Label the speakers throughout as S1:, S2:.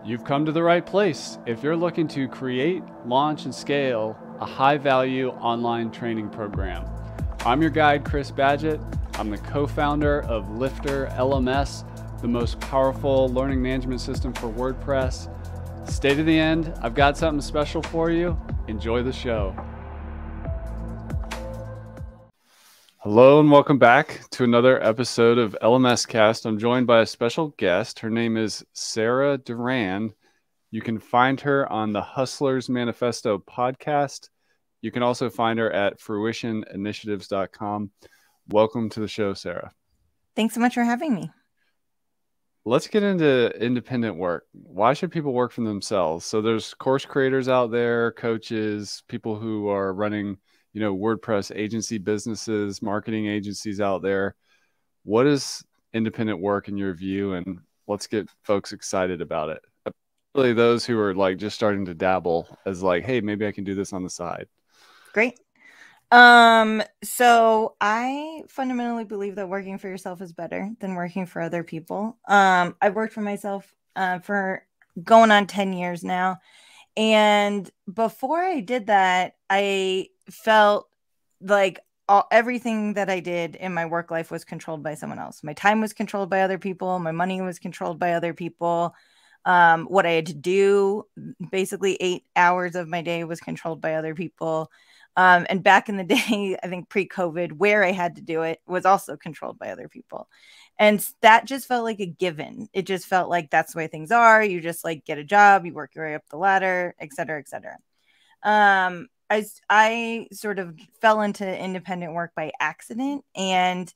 S1: You've come to the right place if you're looking to create, launch, and scale a high-value online training program. I'm your guide, Chris Badgett. I'm the co-founder of LifterLMS, the most powerful learning management system for WordPress. Stay to the end. I've got something special for you. Enjoy the show. Hello and welcome back to another episode of LMS Cast. I'm joined by a special guest. Her name is Sarah Duran. You can find her on the Hustlers Manifesto podcast. You can also find her at fruitioninitiatives.com. Welcome to the show, Sarah.
S2: Thanks so much for having me.
S1: Let's get into independent work. Why should people work for themselves? So there's course creators out there, coaches, people who are running WordPress agency businesses, marketing agencies out there. What is independent work in your view? And let's get folks excited about it. Really those who are like just starting to dabble as like, hey, maybe I can do this on the side.
S2: Great. So I fundamentally believe that working for yourself is better than working for other people. I've worked for myself for going on 10 years now. And before I did that, I felt like everything that I did in my work life was controlled by someone else. My time was controlled by other people. My money was controlled by other people. What I had to do, basically 8 hours of my day was controlled by other people. And back in the day, I think pre-COVID, where I had to do it was also controlled by other people. And that just felt like a given. It just felt like that's the way things are. You just like get a job, you work your way up the ladder, et cetera, et cetera. I sort of fell into independent work by accident and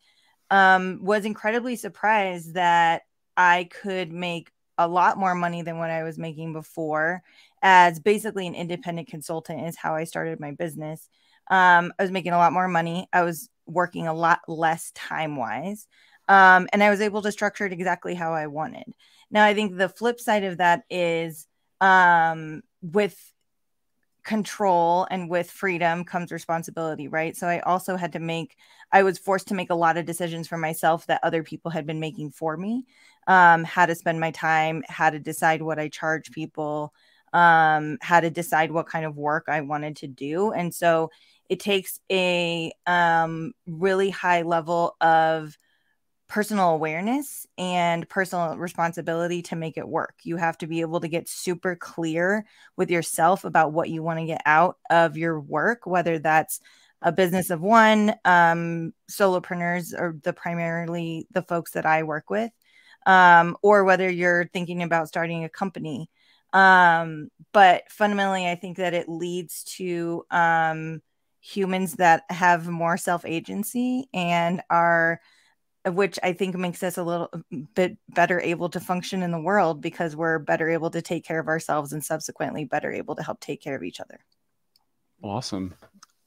S2: was incredibly surprised that I could make a lot more money than what I was making before as basically an independent consultant is how I started my business. I was making a lot more money. I was working a lot less time-wise. And I was able to structure it exactly how I wanted. Now, I think the flip side of that is with control and with freedom comes responsibility, right? So I also had to I was forced to make a lot of decisions for myself that other people had been making for me. How to spend my time, how to decide what I charge people, how to decide what kind of work I wanted to do. And so it takes a really high level of personal awareness and personal responsibility to make it work. You have to be able to get super clear with yourself about what you want to get out of your work, whether that's a business of one. Solopreneurs are primarily the folks that I work with, or whether you're thinking about starting a company. But fundamentally, I think that it leads to humans that have more self-agency and which I think makes us a little bit better able to function in the world because we're better able to take care of ourselves and subsequently better able to help take care of each other.
S1: Awesome.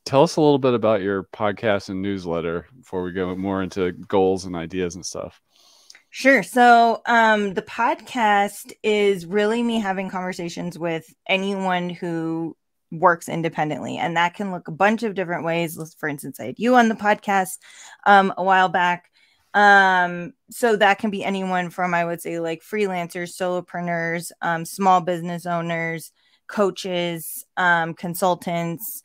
S1: Tell us a little bit about your podcast and newsletter before we go more into goals and ideas and stuff.
S2: Sure. So the podcast is really me having conversations with anyone who works independently. And that can look a bunch of different ways. For instance, I had you on the podcast a while back. So that can be anyone from, I would say, like freelancers, solopreneurs, small business owners, coaches, consultants,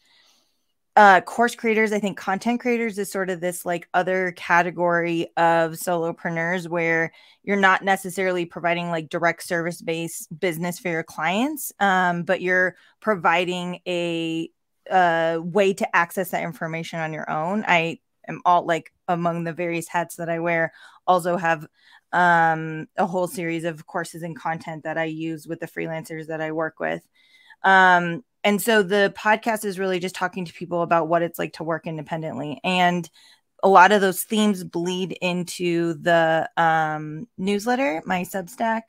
S2: course creators. I think content creators is sort of this like other category of solopreneurs where you're not necessarily providing like direct service-based business for your clients, but you're providing a way to access that information on your own. I am all like among the various hats that I wear, also have a whole series of courses and content that I use with the freelancers that I work with. And so the podcast is really just talking to people about what it's like to work independently. And a lot of those themes bleed into the newsletter, my Substack.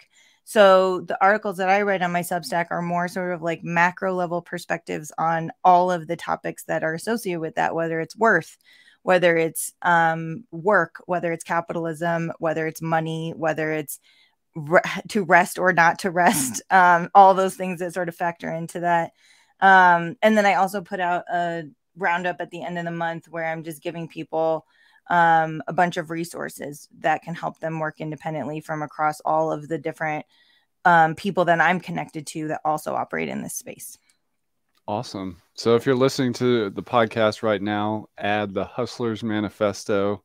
S2: So the articles that I write on my Substack are more sort of like macro level perspectives on all of the topics that are associated with that, whether it's worth, whether it's work, whether it's capitalism, whether it's money, whether it's to rest or not to rest, all those things that sort of factor into that. And then I also put out a roundup at the end of the month where I'm just giving people a bunch of resources that can help them work independently from across all of the different people that I'm connected to that also operate in this space.
S1: Awesome. So if you're listening to the podcast right now, add the Hustler's Manifesto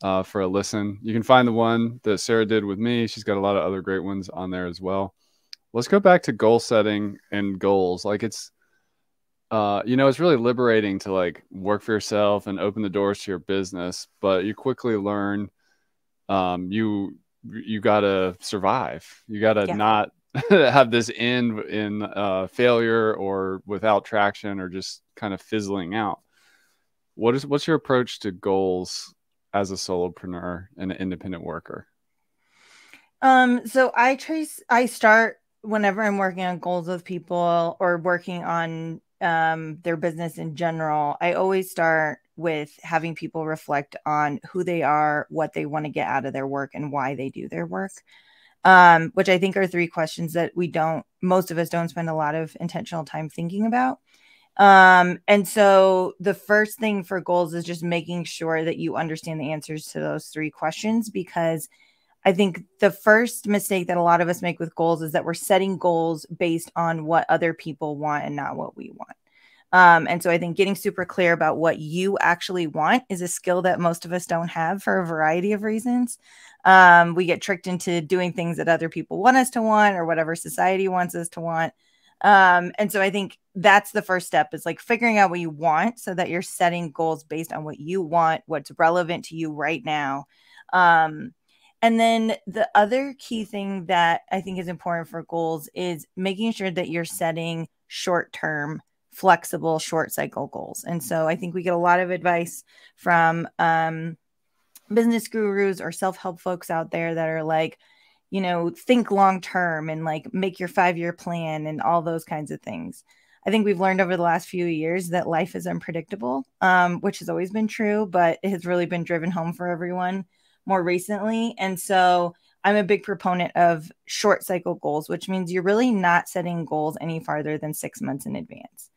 S1: for a listen. You can find the one that Sarah did with me. She's got a lot of other great ones on there as well. Let's go back to goal setting and goals. Like it's it's really liberating to like work for yourself and open the doors to your business, but you quickly learn you gotta survive. You gotta not have this end in failure or without traction or just kind of fizzling out. What's your approach to goals as a solopreneur and an independent worker?
S2: So I start whenever I'm working on goals with people or working on their business in general. I always start with having people reflect on who they are, what they want to get out of their work, and why they do their work. Which I think are 3 questions that most of us don't spend a lot of intentional time thinking about. And so the first thing for goals is just making sure that you understand the answers to those 3 questions, because I think the first mistake that a lot of us make with goals is that we're setting goals based on what other people want and not what we want. And so I think getting super clear about what you actually want is a skill that most of us don't have for a variety of reasons. We get tricked into doing things that other people want us to want or whatever society wants us to want. And so I think that's the first step, is like figuring out what you want so that you're setting goals based on what you want, what's relevant to you right now. And then the other key thing that I think is important for goals is making sure that you're setting short-term, flexible, short cycle goals. And so I think we get a lot of advice from business gurus or self-help folks out there that are like, think long-term and like make your 5-year plan and all those kinds of things. I think we've learned over the last few years that life is unpredictable, which has always been true, but it has really been driven home for everyone more recently. And so I'm a big proponent of short cycle goals, which means you're really not setting goals any farther than 6 months in advance.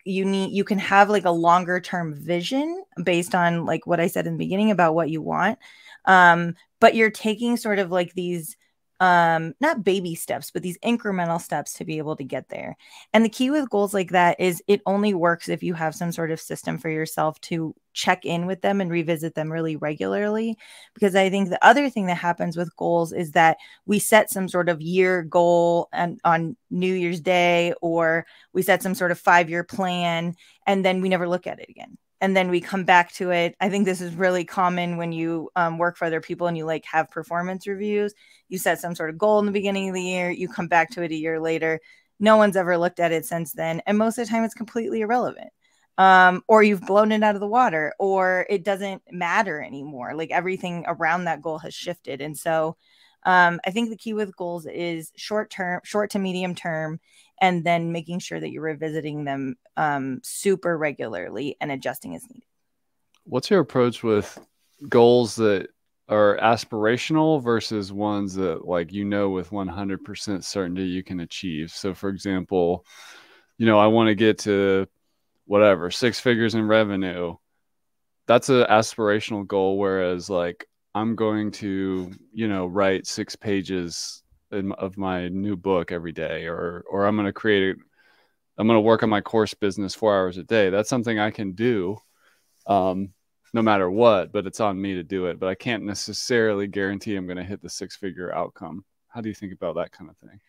S2: You can have like a longer term vision based on like what I said in the beginning about what you want. But you're taking sort of like these not baby steps, but these incremental steps to be able to get there. And the key with goals like that is it only works if you have some sort of system for yourself to check in with them and revisit them really regularly. Because I think the other thing that happens with goals is that we set some sort of year goal on New Year's Day, or we set some sort of 5-year plan, and then we never look at it again. And then we come back to it. I think this is really common when you work for other people and you like have performance reviews. You set some sort of goal in the beginning of the year. You come back to it a year later. No one's ever looked at it since then. And most of the time it's completely irrelevant. Or you've blown it out of the water, or it doesn't matter anymore. Like everything around that goal has shifted. And so I think the key with goals is short to medium term, and then making sure that you're revisiting them super regularly and adjusting as needed.
S1: What's your approach with goals that are aspirational versus ones that like, with 100% certainty you can achieve? So for example, I want to get to whatever, 6 figures in revenue. That's an aspirational goal. Whereas like, I'm going to, write 6 pages of my new book every day, or I'm going to work on my course business 4 hours a day. That's something I can do no matter what, but it's on me to do it. But I can't necessarily guarantee I'm going to hit the 6-figure outcome. How do you think about that kind of thing?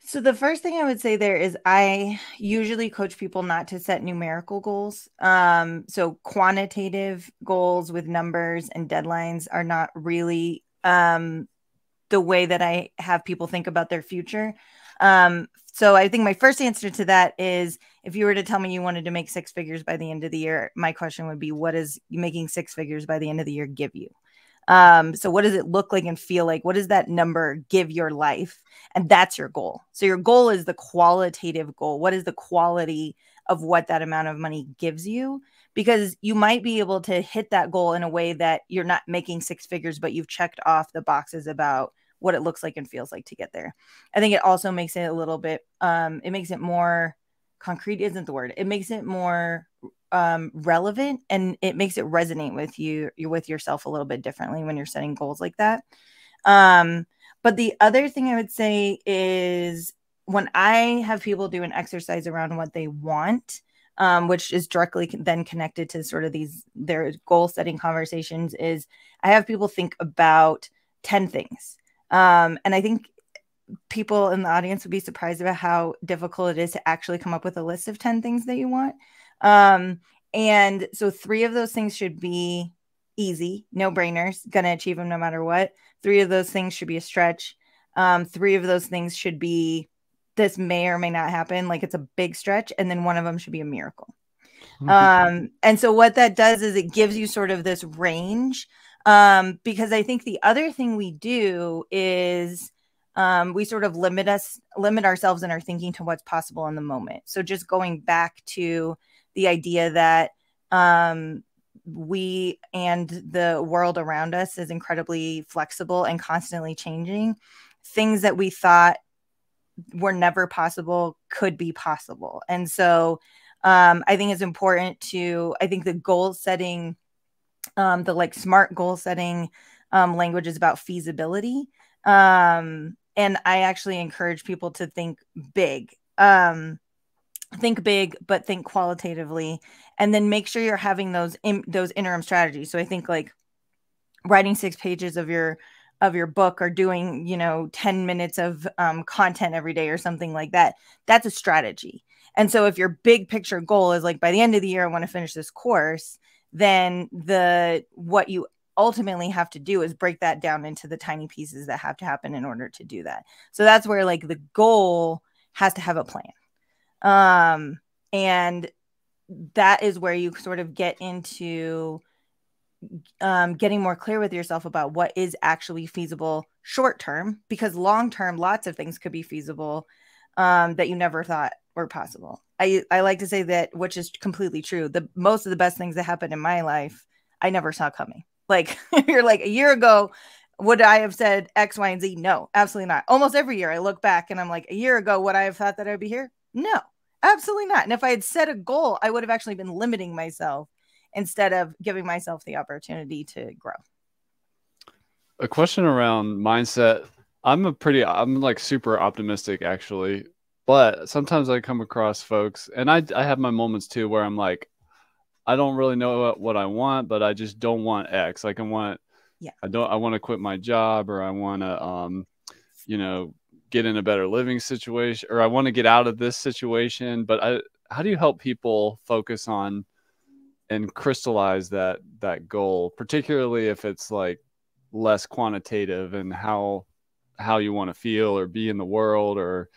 S2: So the first thing I would say there is I usually coach people not to set numerical goals. So quantitative goals with numbers and deadlines are not really the way that I have people think about their future. So I think my first answer to that is, if you were to tell me you wanted to make 6 figures by the end of the year, my question would be, what does making 6 figures by the end of the year give you? So what does it look like and feel like? What does that number give your life? And that's your goal. So your goal is the qualitative goal. What is the quality of what that amount of money gives you? Because you might be able to hit that goal in a way that you're not making 6 figures, but you've checked off the boxes about what it looks like and feels like to get there. I think it also makes it a little bit, it makes it more concrete, isn't the word. It makes it more relevant, and it makes it resonate with you, with yourself a little bit differently when you're setting goals like that. But the other thing I would say is when I have people do an exercise around what they want, which is directly then connected to sort of their goal setting conversations, is I have people think about 10 things. And I think people in the audience would be surprised about how difficult it is to actually come up with a list of 10 things that you want. And so 3 of those things should be easy, no brainers, going to achieve them no matter what. 3 of those things should be a stretch. 3 of those things should be, this may or may not happen, like it's a big stretch. And then 1 of them should be a miracle. And so what that does is it gives you sort of this range. Because I think the other thing we do is we sort of limit ourselves in our thinking to what's possible in the moment. So just going back to the idea that we and the world around us is incredibly flexible and constantly changing. Things that we thought were never possible could be possible. And so I think it's important I think the goal setting, the like smart goal setting language is about feasibility. And I actually encourage people to think big. Think big, but think qualitatively, and then make sure you're having those interim strategies. So I think like writing 6 pages of your book, or doing, 10 minutes of content every day or something like that. That's a strategy. And so if your big picture goal is like, by the end of the year, I want to finish this course, then what you ultimately have to do is break that down into the tiny pieces that have to happen in order to do that. So that's where like the goal has to have a plan. And that is where you sort of get into getting more clear with yourself about what is actually feasible short term, because long term, lots of things could be feasible that you never thought were possible. I like to say that, which is completely true. Most of the best things that happened in my life, I never saw coming. Like you're like, a year ago, would I have said X, Y, and Z? No, absolutely not. Almost every year I look back and I'm like, a year ago, would I have thought that I'd be here? No, absolutely not. And if I had set a goal, I would have actually been limiting myself instead of giving myself the opportunity to grow.
S1: A question around mindset. I'm like super optimistic actually, but sometimes I come across folks, and I have my moments too where I'm like, I don't really know what I want, but I just don't want X. Like I want to quit my job, or I want to, get in a better living situation, or I want to get out of this situation. But how do you help people focus on and crystallize that goal, particularly if it's like less quantitative, and how you want to feel or be in the world, or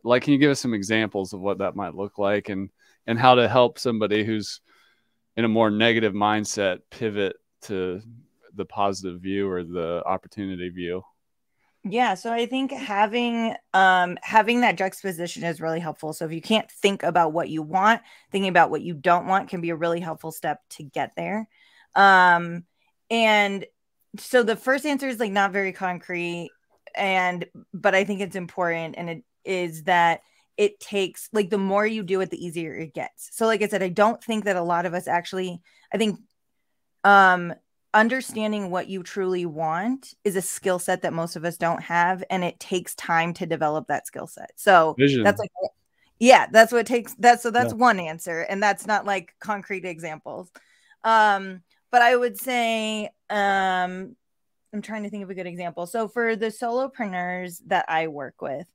S1: like, can you give us some examples of what that might look like, and how to help somebody who's in a more negative mindset pivot to the positive view or the opportunity view?
S2: Yeah, so I think having that juxtaposition is really helpful. So if you can't think about what you want, thinking about what you don't want can be a really helpful step to get there. And so the first answer is like not very concrete, but I think it's important, and it is that it takes, like, the more you do it, the easier it gets. So like I said, I don't think that a lot of us actually, I think understanding what you truly want is a skill set that most of us don't have, and it takes time to develop that skill set. So
S1: Vision.
S2: that's like, yeah, that's what it takes. That's one answer, and that's not like concrete examples. But I would say, I'm trying to think of a good example. So for the solopreneurs that I work with,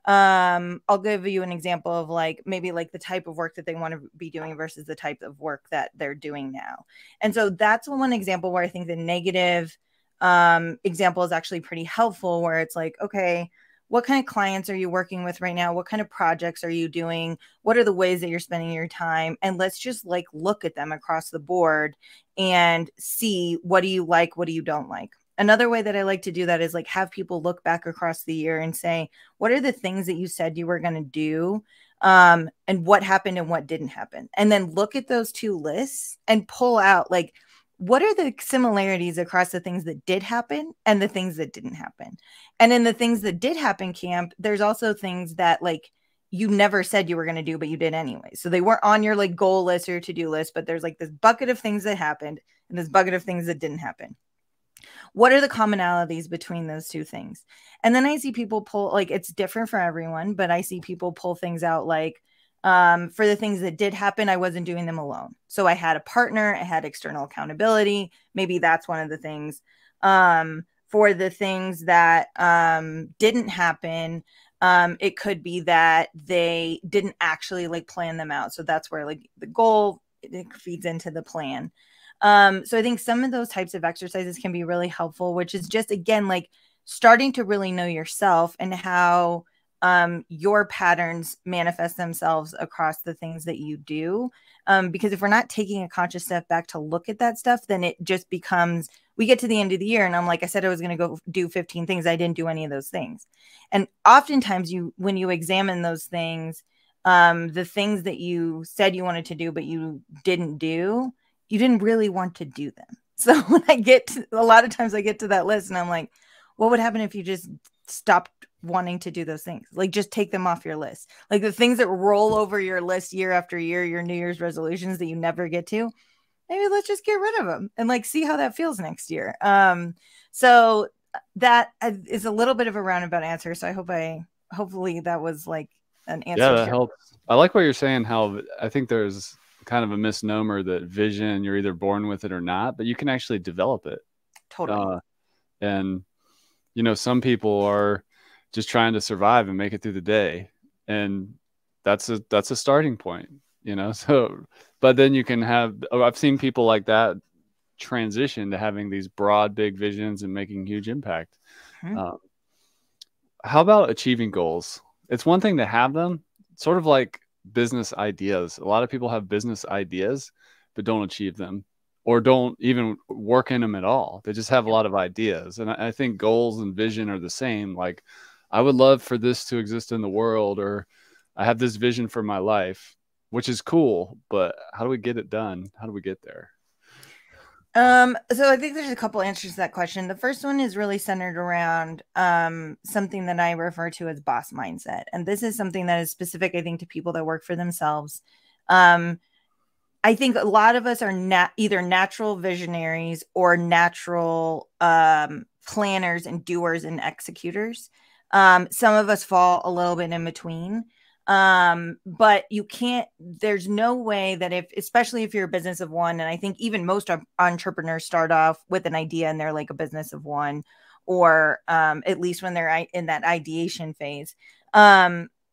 S2: I'll give you an example of like maybe like the type of work that they want to be doing versus the type of work that they're doing now. And so that's one example where I think the negative example is actually pretty helpful, where it's like, okay, what kind of clients are you working with right now? What kind of projects are you doing? What are the ways that you're spending your time? And let's just like look at them across the board and see, what do you like? What do you don't like? Another way that I like to do that is like have people look back across the year and say, what are the things that you said you were going to do? And what happened and what didn't happen? And then look at those 2 lists and pull out, like, what are the similarities across the things that did happen and the things that didn't happen? And in the things that did happen camp, there's also things that like you never said you were going to do, but you did anyway. So they weren't on your like goal list or to-do list, but there's like this bucket of things that happened and this bucket of things that didn't happen. What are the commonalities between those two things? And then I see people pull, like, it's different for everyone, but I see people pull things out like, for the things that did happen, I wasn't doing them alone. So I had a partner, I had external accountability. Maybe that's one of the things. For the things that didn't happen, it could be that they didn't actually like plan them out. So that's where like the goal, it feeds into the plan. So I think some of those types of exercises can be really helpful, which is just, again, like starting to really know yourself and how your patterns manifest themselves across the things that you do. Because if we're not taking a conscious step back to look at that stuff, then it just becomes, we get to the end of the year and I'm like, I said I was going to go do 15 things. I didn't do any of those things. And oftentimes when you examine those things, the things that you said you wanted to do, but you didn't do, you didn't really want to do them. So when a lot of times I get to that list and I'm like, what would happen if you just stopped wanting to do those things? Like, just take them off your list. Like the things that roll over your list year after year, your New Year's resolutions that you never get to, maybe let's just get rid of them and like see how that feels next year. So that is a little bit of a roundabout answer. So hopefully that was like an answer.
S1: Yeah, that helps. I like what you're saying, how I think there's kind of a misnomer that vision, you're either born with it or not, but you can actually develop it.
S2: Totally.
S1: And, you know, some people are just trying to survive and make it through the day. And that's a starting point, you know? So, but then you can I've seen people like that transition to having these broad, big visions and making huge impact.
S2: Mm-hmm.
S1: How about achieving goals? It's one thing to have them, sort of like business ideas. A lot of people have business ideas, but don't achieve them or don't even work in them at all. They just have a lot of ideas. And I think goals and vision are the same. Like, I would love for this to exist in the world, or I have this vision for my life, which is cool, but how do we get it done? How do we get there?
S2: So I think there's a couple answers to that question. The first one is really centered around something that I refer to as boss mindset. And this is something that is specific, I think, to people that work for themselves. I think a lot of us are either natural visionaries or natural planners and doers and executors. Some of us fall a little bit in between. But there's no way that especially if you're a business of one, and I think even most entrepreneurs start off with an idea and they're like a business of one, or at least when they're in that ideation phase,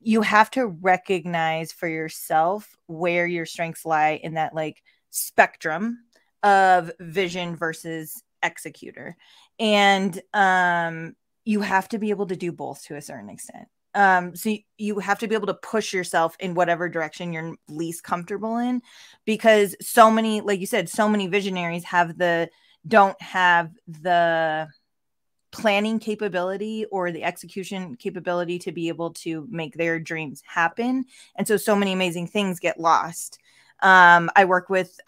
S2: you have to recognize for yourself where your strengths lie in that like spectrum of vision versus executor. And you have to be able to do both to a certain extent. So you have to be able to push yourself in whatever direction you're least comfortable in, because so many, like you said, so many visionaries don't have the planning capability or the execution capability to be able to make their dreams happen. And so many amazing things get lost. I've worked with,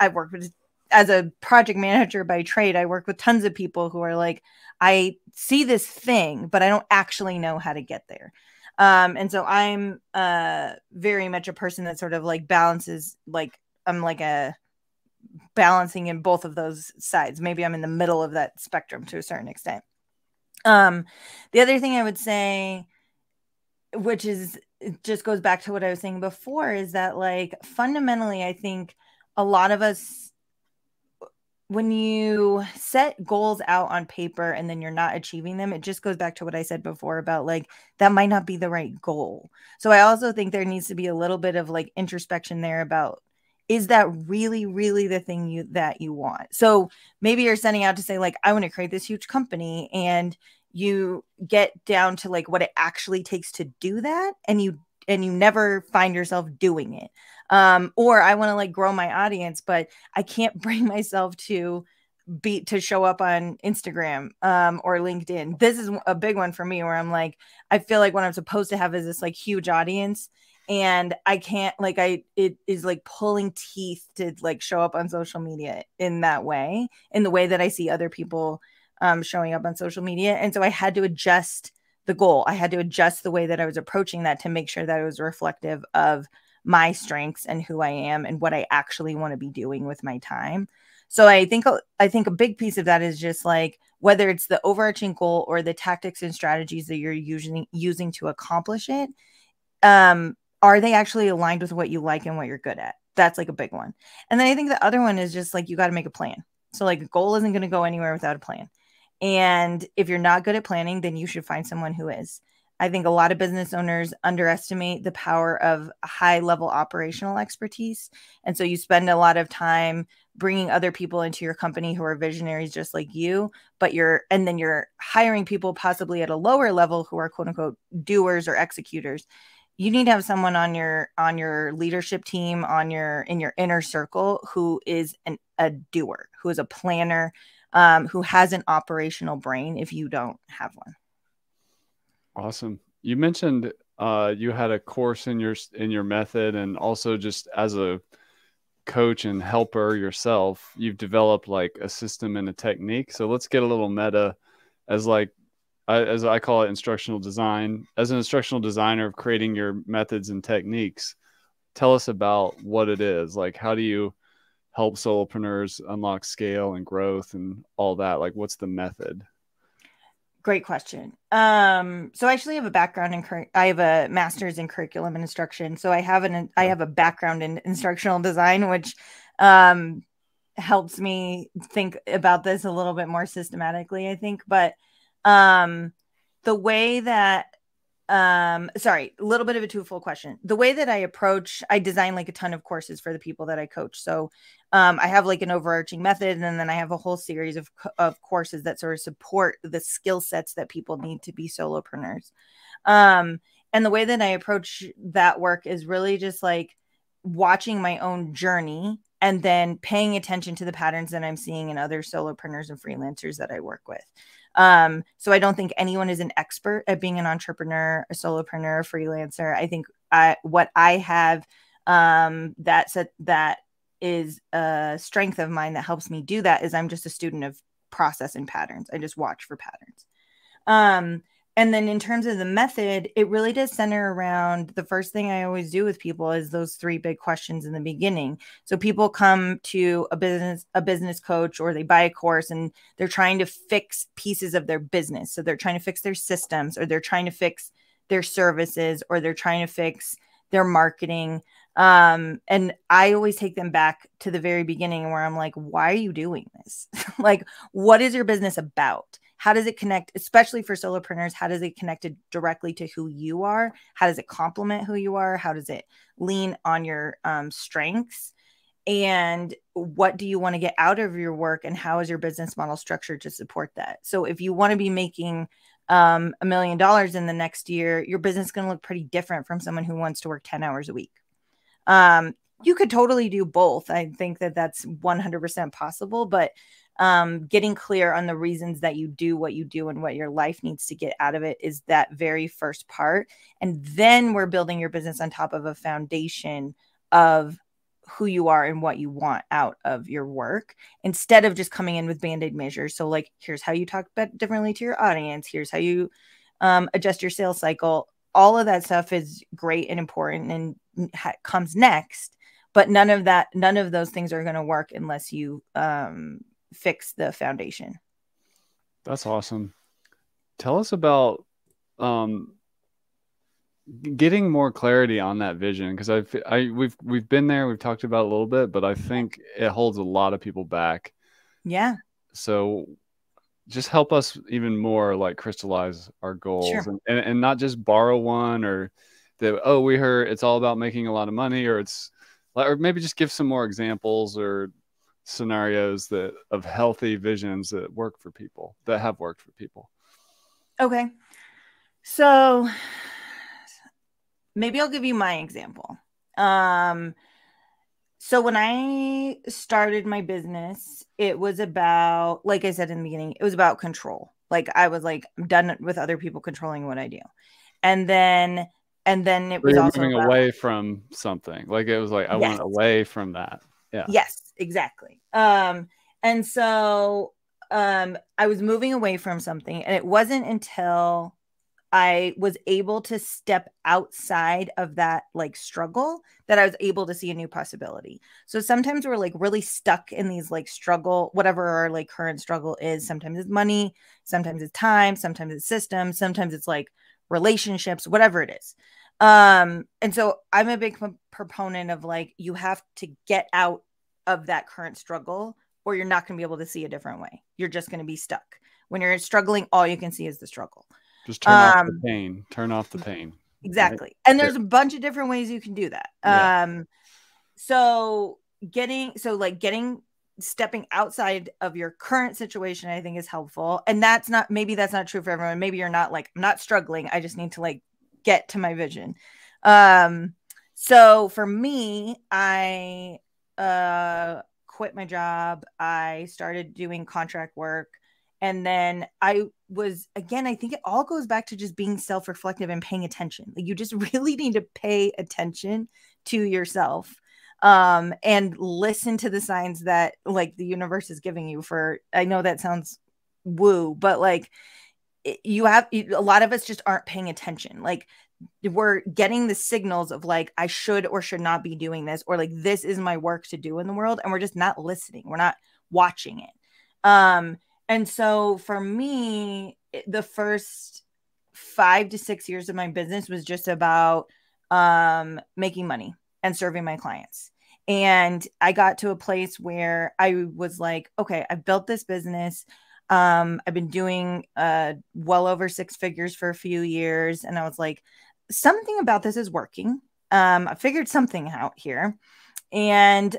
S2: as a project manager by trade, I work with tons of people who are like, I see this thing, but I don't actually know how to get there. And so I'm very much a person that sort of like balances, like I'm like a balancing in both of those sides. Maybe I'm in the middle of that spectrum to a certain extent. The other thing I would say, which is, it just goes back to what I was saying before, is that like fundamentally, I think a lot of us, when you set goals out on paper and then you're not achieving them, it just goes back to what I said before about like, that might not be the right goal. So I also think there needs to be a little bit of like introspection there about, is that really, really the thing that you want? So maybe you're setting out to say like, I want to create this huge company, and you get down to like what it actually takes to do that. And you never find yourself doing it. Or I want to like grow my audience, but I can't bring myself to show up on Instagram or LinkedIn. This is a big one for me, where I'm like, I feel like what I'm supposed to have is this like huge audience, and I can't, like, it is like pulling teeth to like show up on social media in that way, in the way that I see other people showing up on social media. And so I had to adjust the goal. I had to adjust the way that I was approaching that to make sure that it was reflective of my strengths and who I am and what I actually want to be doing with my time. So I think a big piece of that is just like, whether it's the overarching goal or the tactics and strategies that you're using to accomplish it, are they actually aligned with what you like and what you're good at? That's like a big one. And then I think the other one is just like, you got to make a plan. So like a goal isn't going to go anywhere without a plan. And if you're not good at planning, then you should find someone who is. I think a lot of business owners underestimate the power of high level operational expertise. And so you spend a lot of time bringing other people into your company who are visionaries just like you, and then you're hiring people possibly at a lower level who are quote unquote doers or executors. You need to have someone on your leadership team, in your inner circle, who is a doer, who is a planner, who has an operational brain if you don't have one.
S1: Awesome. You mentioned you had a course in your method, and also just as a coach and helper yourself, you've developed like a system and a technique. So let's get a little meta as I call it instructional design. As an instructional designer of creating your methods and techniques, tell us about what it is. Like, how do you help solopreneurs unlock scale and growth and all that? Like, what's the method?
S2: Great question. So I actually have a background I have a master's in curriculum and instruction. So I have a background in instructional design, which helps me think about this a little bit more systematically, I think. But the way that sorry, a little bit of a twofold question. The way that I design like a ton of courses for the people that I coach. So I have like an overarching method, and then I have a whole series of courses that sort of support the skill sets that people need to be solopreneurs. And the way that I approach that work is really just like watching my own journey and then paying attention to the patterns that I'm seeing in other solopreneurs and freelancers that I work with. So I don't think anyone is an expert at being an entrepreneur, a solopreneur, a freelancer. I think what I have that is a strength of mine that helps me do that is I'm just a student of process and patterns. I just watch for patterns. And then in terms of the method, it really does center around the first thing I always do with people is those 3 big questions in the beginning. So people come to a business coach, or they buy a course and they're trying to fix pieces of their business. So they're trying to fix their systems, or they're trying to fix their services, or they're trying to fix their marketing. And I always take them back to the very beginning where I'm like, why are you doing this? Like, what is your business about? How does it connect, especially for solopreneurs? How does it connect directly to who you are? How does it complement who you are? How does it lean on your strengths? And what do you want to get out of your work? And how is your business model structured to support that? So if you want to be making $1 million in the next year, your business is going to look pretty different from someone who wants to work 10 hours a week. You could totally do both. I think that that's 100% possible, but getting clear on the reasons that you do what you do and what your life needs to get out of it is that very first part. And then we're building your business on top of a foundation of who you are and what you want out of your work, instead of just coming in with Band-Aid measures. So like, here's how you talk differently to your audience. Here's how you adjust your sales cycle. All of that stuff is great and important and comes next. But none of those things are going to work unless you fix the foundation.
S1: That's awesome. Tell us about getting more clarity on that vision, because we've been there, we've talked about it a little bit, but I think it holds a lot of people back.
S2: Yeah.
S1: So just help us even more like crystallize our goals. Sure. and not just borrow one, or that, we heard it's all about making a lot of money, or maybe just give some more examples or scenarios of healthy visions that work for people, that have worked for people.
S2: Okay. So maybe I'll give you my example. So when I started my business, it was about, like I said in the beginning, it was about control. Like I was like, I'm done with other people controlling what I do. And then it was also
S1: moving away from something. Like it was like, I went away from that. Yeah.
S2: Yes, exactly. And so I was moving away from something, and it wasn't until I was able to step outside of that like struggle, that I was able to see a new possibility. So sometimes we're like really stuck in these like struggle, whatever our like current struggle is. Sometimes it's money, sometimes it's time, sometimes it's systems, sometimes it's like relationships, whatever it is. And so I'm a big proponent of like, you have to get out of that current struggle, or you're not going to be able to see a different way. You're just going to be stuck. When you're struggling, all you can see is the struggle.
S1: Just turn off the pain. Turn off the pain.
S2: Exactly.
S1: Right?
S2: And there's a bunch of different ways you can do that.
S1: Yeah.
S2: So stepping outside of your current situation, I think is helpful. And maybe that's not true for everyone. Maybe you're not like, I'm not struggling. I just need to like get to my vision. So for me, I quit my job. I started doing contract work. And then I think it all goes back to just being self-reflective and paying attention. Like, you just really need to pay attention to yourself, and listen to the signs that like the universe is giving you. I know that sounds woo, but like a lot of us just aren't paying attention. Like, we're getting the signals of like, I should or should not be doing this, or like, this is my work to do in the world. And we're just not listening. We're not watching it. And so for me, the first 5 to 6 years of my business was just about making money and serving my clients. And I got to a place where I was like, okay, I've built this business. I've been doing well over 6 figures for a few years. And I was like, something about this is working. I figured something out here. And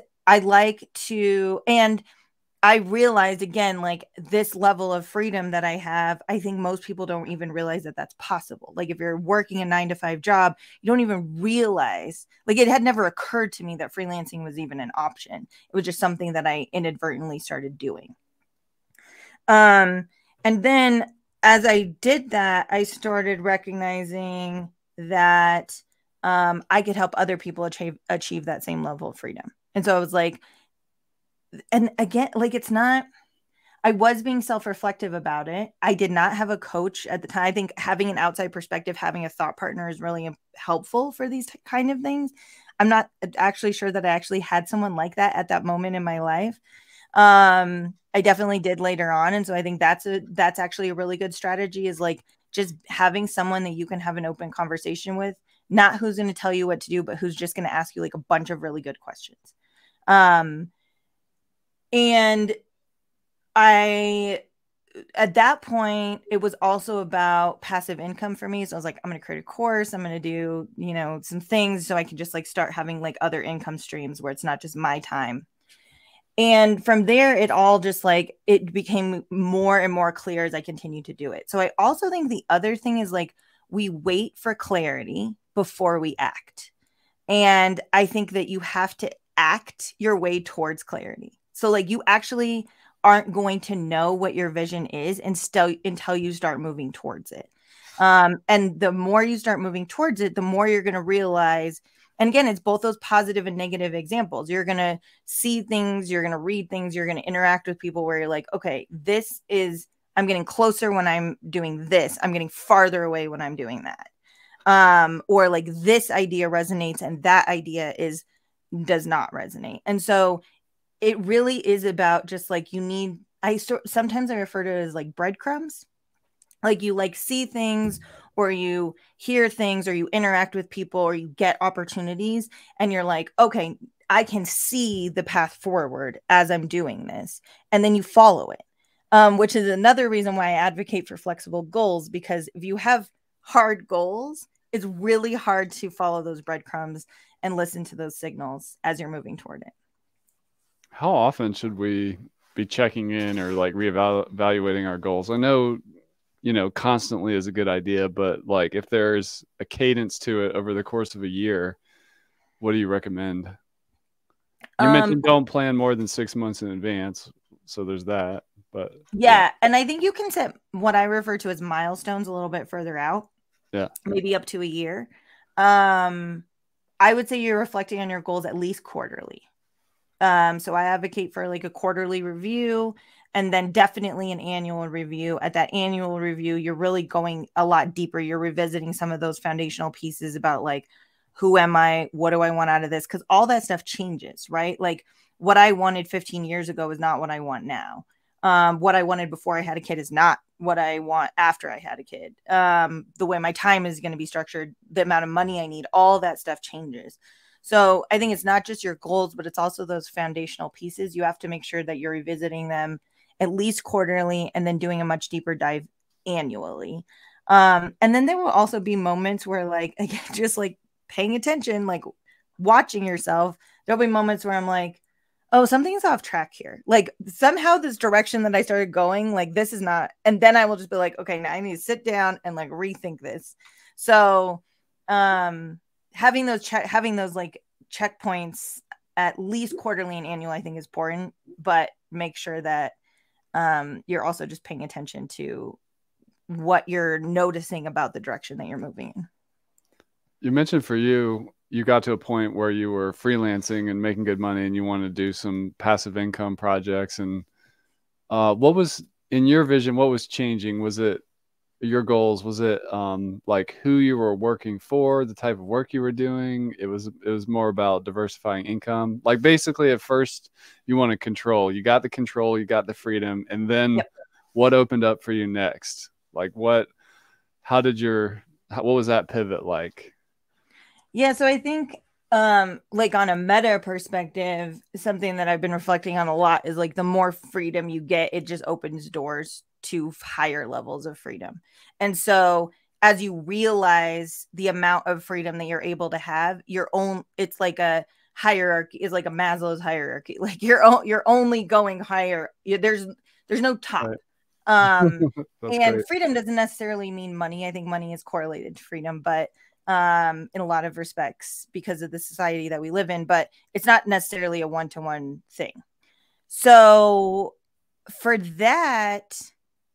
S2: I realized again, like, this level of freedom that I have, I think most people don't even realize that that's possible. Like, if you're working a 9-to-5 job, you don't even realize, like, it had never occurred to me that freelancing was even an option. It was just something that I inadvertently started doing. And then as I did that, I started recognizing that I could help other people achieve that same level of freedom. And so I was like, and again, like, I was being self-reflective about it. I did not have a coach at the time. I think having an outside perspective, having a thought partner is really helpful for these kind of things. I'm not actually sure that I actually had someone like that at that moment in my life. I definitely did later on. And so I think that's actually a really good strategy, is like just having someone that you can have an open conversation with, not who's going to tell you what to do, but who's just going to ask you like a bunch of really good questions. And at that point, it was also about passive income for me. So I was like, I'm going to create a course. I'm going to do, some things so I can just like start having like other income streams where it's not just my time. And from there, it all just like, it became more and more clear as I continued to do it. So I also think the other thing is like, we wait for clarity before we act. And I think that you have to act your way towards clarity. So like, you actually aren't going to know what your vision is until you start moving towards it. And the more you start moving towards it, the more you're going to realize. And again, it's both those positive and negative examples. You're going to see things, you're going to read things, you're going to interact with people where you're like, okay, I'm getting closer when I'm doing this. I'm getting farther away when I'm doing that. Or like, this idea resonates and that idea does not resonate. And so it really is about just like, sometimes I refer to it as like breadcrumbs. Like, you like see things, or you hear things, or you interact with people, or you get opportunities, and you're like, okay, I can see the path forward as I'm doing this. And then you follow it, which is another reason why I advocate for flexible goals, because if you have hard goals, it's really hard to follow those breadcrumbs and listen to those signals as you're moving toward it.
S1: How often should we be checking in or like reevaluating our goals? I know, constantly is a good idea, but like, if there's a cadence to it over the course of a year, what do you recommend? You mentioned don't plan more than 6 months in advance. So there's that, but
S2: yeah. And I think you can set what I refer to as milestones a little bit further out.
S1: Yeah.
S2: Maybe up to a year. I would say you're reflecting on your goals at least quarterly. So I advocate for like a quarterly review. And then definitely an annual review. At that annual review, you're really going a lot deeper. You're revisiting some of those foundational pieces about like, who am I? What do I want out of this? Because all that stuff changes, right? Like what I wanted 15 years ago is not what I want now. What I wanted before I had a kid is not what I want after I had a kid. The way my time is going to be structured, the amount of money I need, all that stuff changes. So I think it's not just your goals, but it's also those foundational pieces. You have to make sure that you're revisiting them at least quarterly and then doing a much deeper dive annually. And then there will also be moments where like, again, just like paying attention, like watching yourself. There'll be moments where I'm like, oh, something's off track here. Like somehow this direction that I started going, like this is not, and then I will just be like, okay, now I need to sit down and like rethink this. So having those like checkpoints at least quarterly and annual, I think is important, but make sure that you're also just paying attention to what you're noticing about the direction that you're moving in.
S1: You mentioned for you, you got to a point where you were freelancing and making good money and you wanted to do some passive income projects. And what was, in your vision, what was changing? Was it your goals? Was it like who you were working for, the type of work you were doing? It was more about diversifying income. Like basically at first you want to control. You got the control, you got the freedom. And then what opened up for you next? Like what was that pivot like?
S2: Yeah, so I think like on a meta perspective, something that I've been reflecting on a lot is like the more freedom you get, it just opens doors to higher levels of freedom. And so as you realize the amount of freedom that you're able to have, it's like a hierarchy, is like a Maslow's hierarchy. Like you're only going higher. There's no top. Right. And great. Freedom doesn't necessarily mean money. I think money is correlated to freedom, but in a lot of respects because of the society that we live in, but it's not necessarily a one-to-one thing. So for that,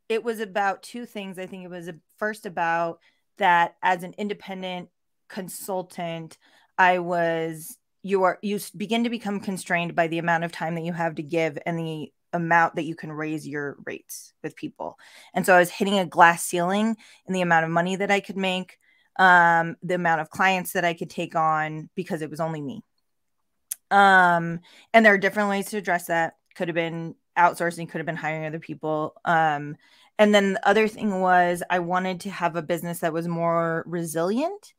S2: it was about two things. I think it was first about that as an independent consultant, you begin to become constrained by the amount of time that you have to give and the amount that you can raise your rates with people. And so I was hitting a glass ceiling in the amount of money that I could make, the amount of clients that I could take on because it was only me. And there are different ways to address that. Could have been outsourcing, could have been hiring other people. And then the other thing was I wanted to have a business that was more resilient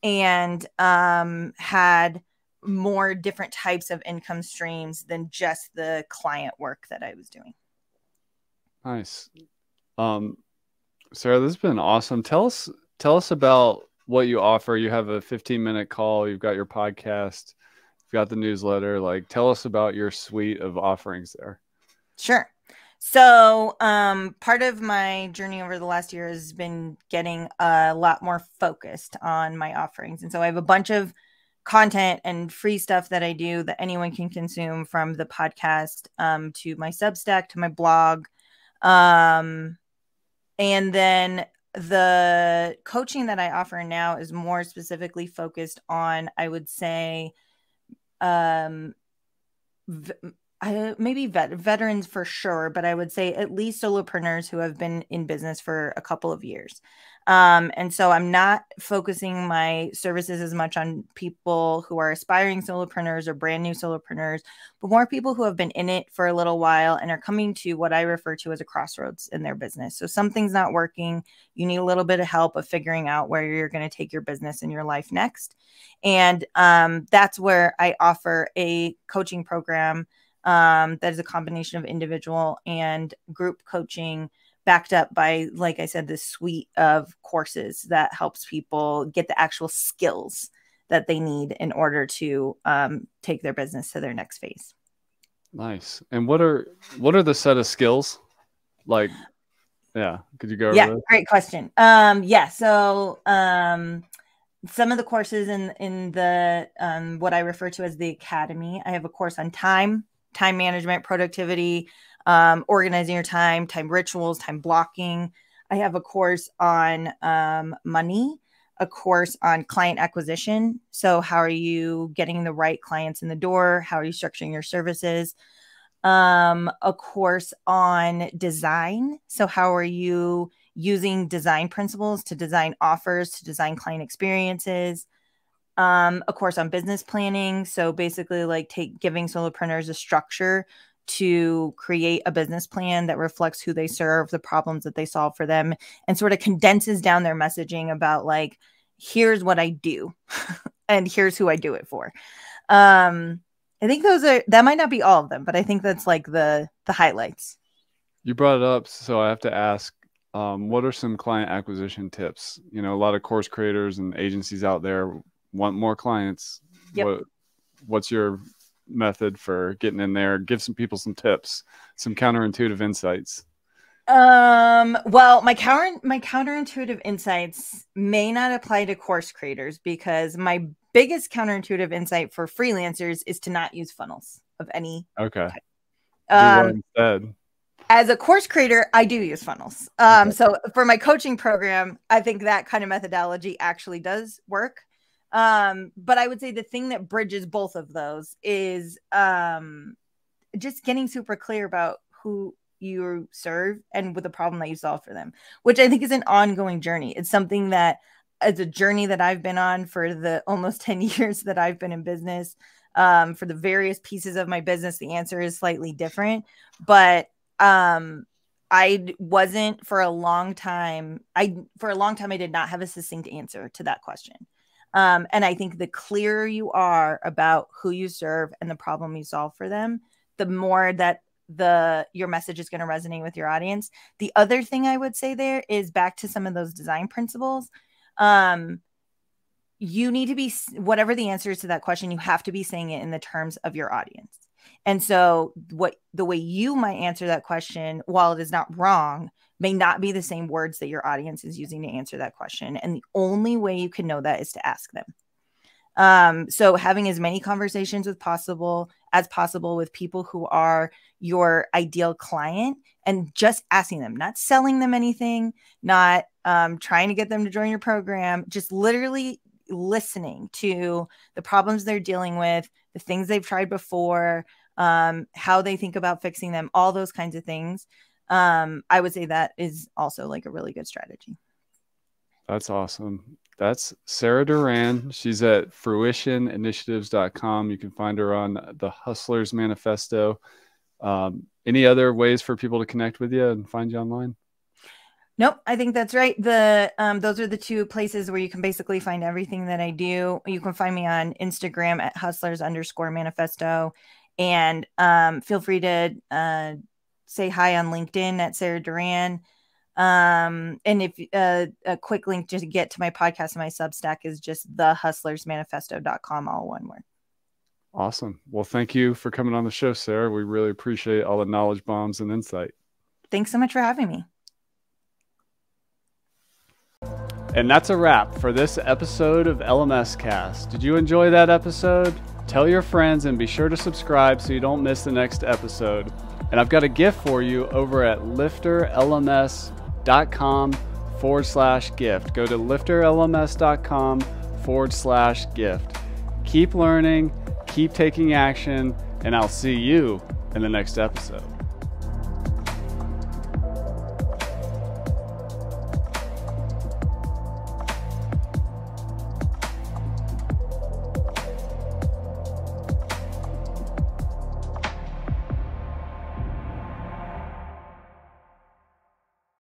S2: and had more different types of income streams than just the client work that I was doing.
S1: Nice. Sarah, this has been awesome. Tell us about what you offer. You have a 15-minute call. You've got your podcast. You've got the newsletter. Like, tell us about your suite of offerings there.
S2: Sure. So part of my journey over the last year has been getting a lot more focused on my offerings. And so I have a bunch of content and free stuff that I do that anyone can consume, from the podcast to my Substack to my blog. And then the coaching that I offer now is more specifically focused on, I would say, maybe veterans for sure, but I would say at least solopreneurs who have been in business for a couple of years. And so I'm not focusing my services as much on people who are aspiring solopreneurs or brand new solopreneurs, but more people who have been in it for a little while and are coming to what I refer to as a crossroads in their business. So something's not working. You need a little bit of help of figuring out where you're going to take your business and your life next. And that's where I offer a coaching program that is a combination of individual and group coaching, backed up by, like I said, this suite of courses that helps people get the actual skills that they need in order to take their business to their next phase.
S1: Nice. And what are the set of skills? Like, yeah, could you go over that?
S2: Great question. So some of the courses in the what I refer to as the academy, I have a course on time management, productivity, organizing your time rituals, time blocking. I have a course on money, a course on client acquisition. So how are you getting the right clients in the door? How are you structuring your services? a course on design. So how are you using design principles to design offers, to design client experiences? A course on business planning. So basically like giving solopreneurs a structure to create a business plan that reflects who they serve, the problems that they solve for them, and sort of condenses down their messaging about like, here's what I do and here's who I do it for. I think that might not be all of them, but I think that's like the highlights.
S1: You brought it up, so I have to ask, what are some client acquisition tips? You know, a lot of course creators and agencies out there want more clients.
S2: Yep.
S1: What's your method for getting in there? Give some people some tips, some counterintuitive insights.
S2: Well, my counterintuitive insights may not apply to course creators, because my biggest counterintuitive insight for freelancers is to not use funnels of any
S1: Okay.
S2: type.
S1: Do what instead?
S2: As a course creator, I do use funnels.
S1: Okay.
S2: So for my coaching program, I think that kind of methodology actually does work. But I would say the thing that bridges both of those is just getting super clear about who you serve and with the problem that you solve for them, which I think is an ongoing journey. It's something that it's a journey that I've been on for the almost 10 years that I've been in business. For the various pieces of my business, the answer is slightly different, but I wasn't for a long time. I did not have a succinct answer to that question. And I think the clearer you are about who you serve and the problem you solve for them, the more that your message is going to resonate with your audience. The other thing I would say there is back to some of those design principles. You need to be, whatever the answer is to that question, you have to be saying it in the terms of your audience. And so the way you might answer that question, while it is not wrong, may not be the same words that your audience is using to answer that question. And the only way you can know that is to ask them. So having as many conversations as possible with people who are your ideal client, and just asking them, not selling them anything, not trying to get them to join your program, just literally listening to the problems they're dealing with, the things they've tried before, how they think about fixing them, all those kinds of things. I would say that is also like a really good strategy.
S1: That's awesome. That's Sarah Duran. She's at fruitioninitiatives.com. You can find her on the Hustlers Manifesto. Any other ways for people to connect with you and find you online?
S2: Nope, I think that's right. Those are the two places where you can basically find everything that I do. You can find me on Instagram at hustlers_manifesto, and feel free to say hi on LinkedIn at Sarah Duran. And if a quick link just to get to my podcast and my Substack is just thehustlersmanifesto.com, all one word.
S1: Awesome. Well, thank you for coming on the show, Sarah. We really appreciate all the knowledge bombs and insight.
S2: Thanks so much for having me.
S1: And that's a wrap for this episode of LMS Cast. Did you enjoy that episode? Tell your friends and be sure to subscribe so you don't miss the next episode. And I've got a gift for you over at LifterLMS.com/gift. Go to LifterLMS.com/gift. Keep learning, keep taking action, and I'll see you in the next episode.